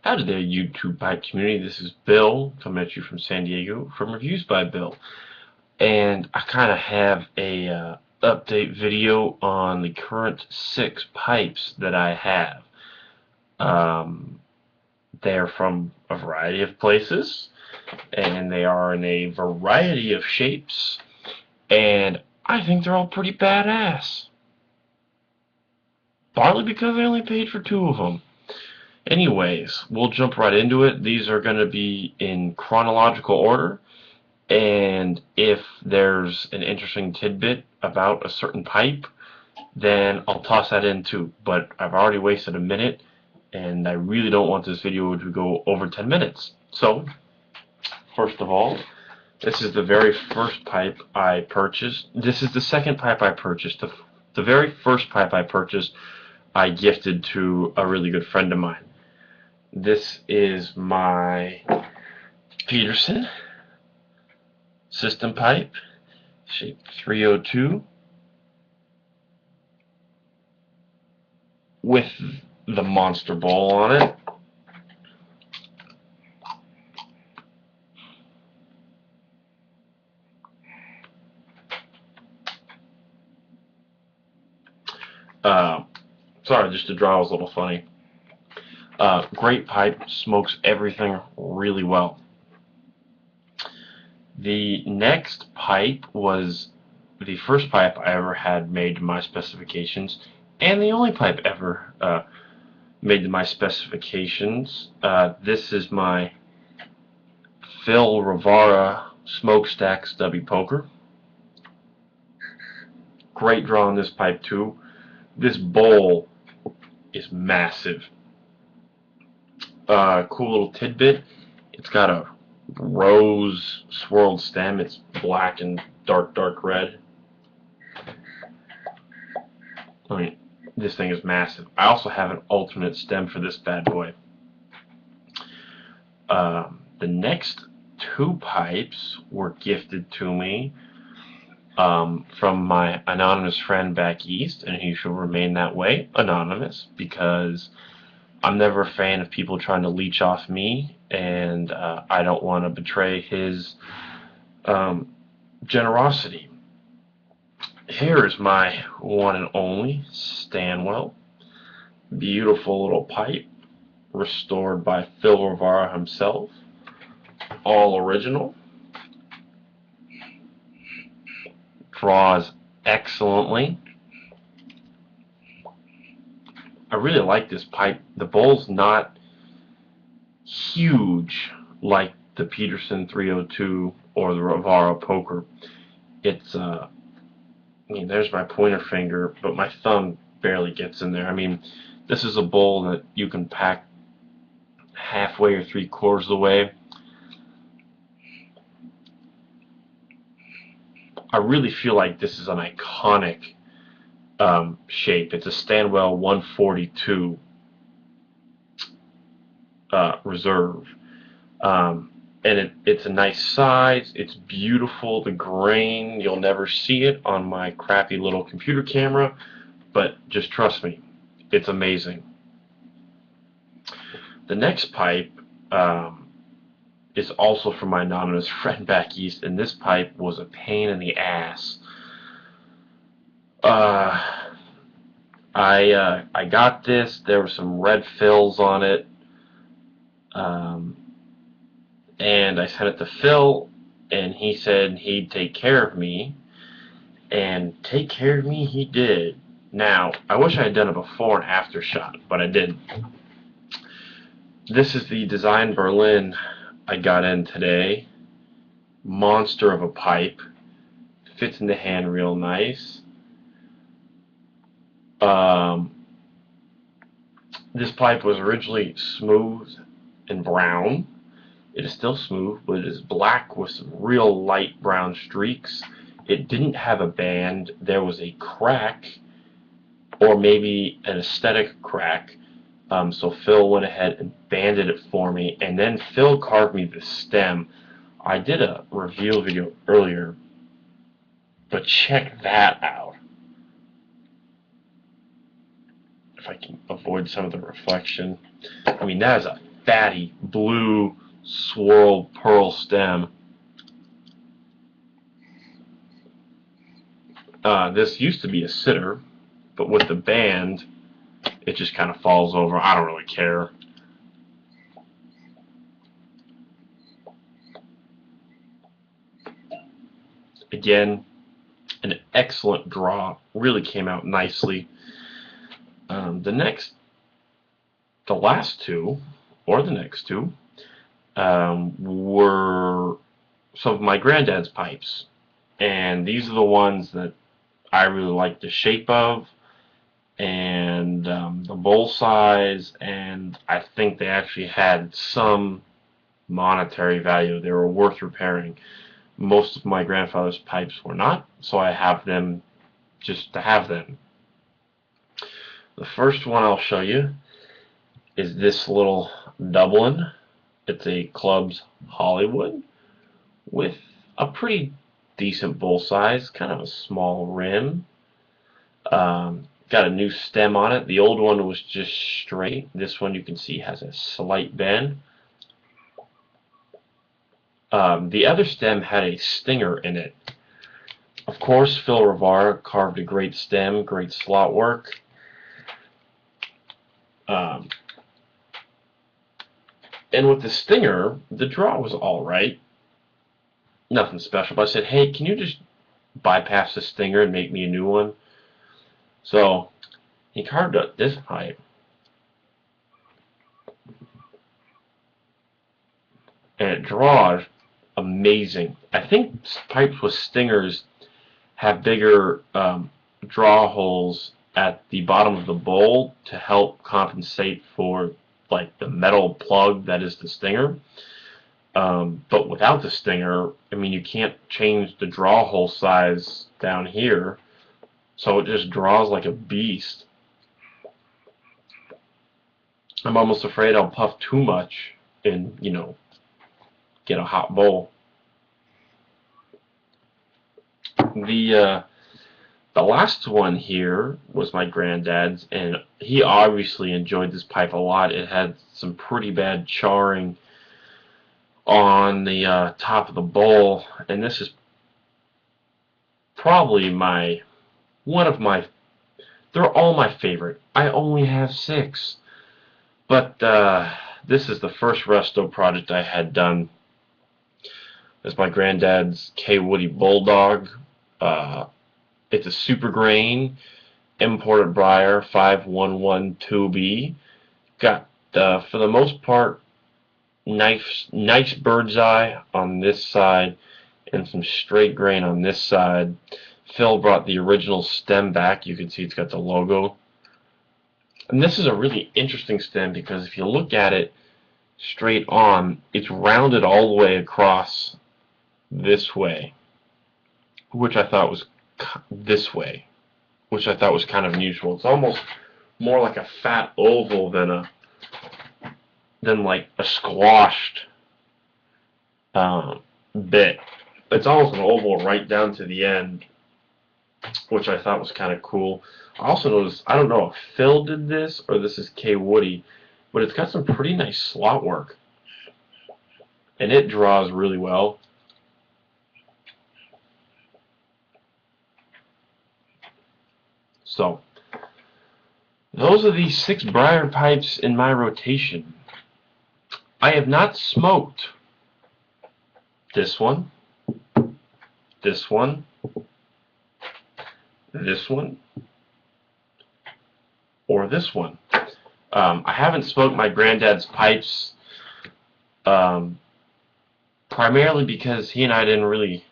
Howdy there, YouTube pipe community. This is Bill coming at you from San Diego from Reviews by Bill, and I kind of have a update video on the current 6 pipes that I have. Um, they're from a variety of places, and they are in a variety of shapes, and I think they're all pretty badass. Partly because I only paid for 2 of them. Anyways, we'll jump right into it. These are going to be in chronological order, and if there's an interesting tidbit about a certain pipe, then I'll toss that in too. But I've already wasted a minute, and I really don't want this video to go over 10 minutes. So, first of all, this is the very first pipe I purchased. This is the second pipe I purchased. The very first pipe I purchased, I gifted to a really good friend of mine. This is my Peterson system pipe, shape 302, with the monster bowl on it. Sorry, just the draw was a little funny. Great pipe, smokes everything really well. The next pipe was the first pipe I ever had made to my specifications, and the only pipe ever made to my specifications. This is my Phil Rivara Smokestack Stubby Poker. Great draw on this pipe too. This bowl is massive. Cool little tidbit. It's got a rose swirled stem. It's black and dark red. I mean, this thing is massive. I also have an alternate stem for this bad boy. The next 2 pipes were gifted to me from my anonymous friend back east, and he shall remain that way, anonymous, because I'm never a fan of people trying to leech off me, and I don't want to betray his generosity. Here is my one and only Stanwell. Beautiful little pipe, restored by Phil Rivara himself. All original. Draws excellently. I really like this pipe. The bowl's not huge like the Peterson 302 or the Rivara Poker. It's I mean, there's my pointer finger, but my thumb barely gets in there. I mean, this is a bowl that you can pack halfway or 3/4 of the way. I really feel like this is an iconic shape. It's a Stanwell 142 reserve. And it's a nice size. It's beautiful. The grain, you'll never see it on my crappy little computer camera, but just trust me, it's amazing. The next pipe is also from my anonymous friend back east, and this pipe was a pain in the ass. I got this. There were some red fills on it. And I sent it to Phil, and he said he'd take care of me, and take care of me he did. Now, I wish I had done a before and after shot, but I didn't. This is the Design Berlin I got in today. Monster of a pipe. Fits in the hand real nice. This pipe was originally smooth and brown. It is still smooth, but it is black with some real light brown streaks. It didn't have a band. There was a crack, or maybe an aesthetic crack. So Phil went ahead and banded it for me, and then Phil carved me the stem. I did a reveal video earlier, but check that out. If I can avoid some of the reflection. I mean, that is a fatty blue swirled pearl stem. This used to be a sitter, but with the band, it just kind of falls over. I don't really care. Again, an excellent draw. Really came out nicely. The last two, or the next two, were some of my granddad's pipes. And these are the ones that I really like the shape of, and the bowl size, and I think they actually had some monetary value. They were worth repairing. Most of my grandfather's pipes were not, so I have them just to have them. The first one I'll show you is this little Dublin. It's a Clubs Hollywood with a pretty decent bowl size, kind of a small rim. Got a new stem on it. The old one was just straight. This one you can see has a slight bend. The other stem had a stinger in it. Of course, Phil Rivara carved a great stem, great slot work. And with the stinger, the draw was alright. Nothing special, but I said, hey, can you just bypass the stinger and make me a new one? So he carved up this pipe. And it draws amazing. I think pipes with stingers have bigger draw holes at the bottom of the bowl to help compensate for like the metal plug that is the stinger. But without the stinger, I mean, you can't change the draw hole size down here, so it just draws like a beast. I'm almost afraid I'll puff too much and, you know, get a hot bowl. The last one here was my granddad's, and he obviously enjoyed this pipe a lot. It had some pretty bad charring on the top of the bowl, and this is probably they're all my favorite. I only have 6, but this is the first resto project I had done. It's my granddad's K. Woody Bulldog. It's a super grain imported briar 5112B. Got for the most part nice bird's eye on this side and some straight grain on this side. Phil brought the original stem back. You can see it's got the logo. And this is a really interesting stem because if you look at it straight on, it's rounded all the way across this way, which I thought was this way, which I thought was kind of unusual. It's almost more like a fat oval than like a squashed bit. It's almost an oval right down to the end, which I thought was kind of cool. I also noticed, I don't know if Phil did this or this is K. Woody, but it's got some pretty nice slot work, and it draws really well. So, those are the 6 briar pipes in my rotation. I have not smoked this one, this one, this one, or this one. I haven't smoked my granddad's pipes primarily because he and I didn't really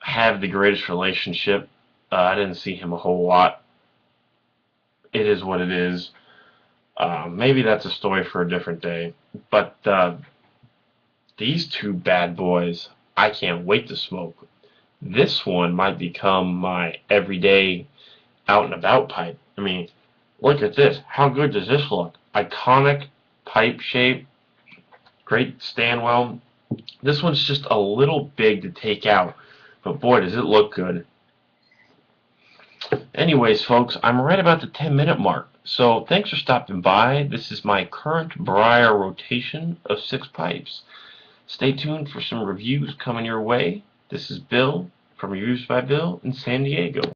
have the greatest relationship. I didn't see him a whole lot. It is what it is. Maybe that's a story for a different day. But these 2 bad boys, I can't wait to smoke. This one might become my everyday out and about pipe. I mean, look at this. How good does this look? Iconic pipe shape. Great Stanwell. This one's just a little big to take out, but boy, does it look good. Anyways, folks, I'm right about the 10-minute mark, So thanks for stopping by. This is my current briar rotation of 6 pipes. Stay tuned for some reviews coming your way. This is Bill from Reviews by Bill in San Diego.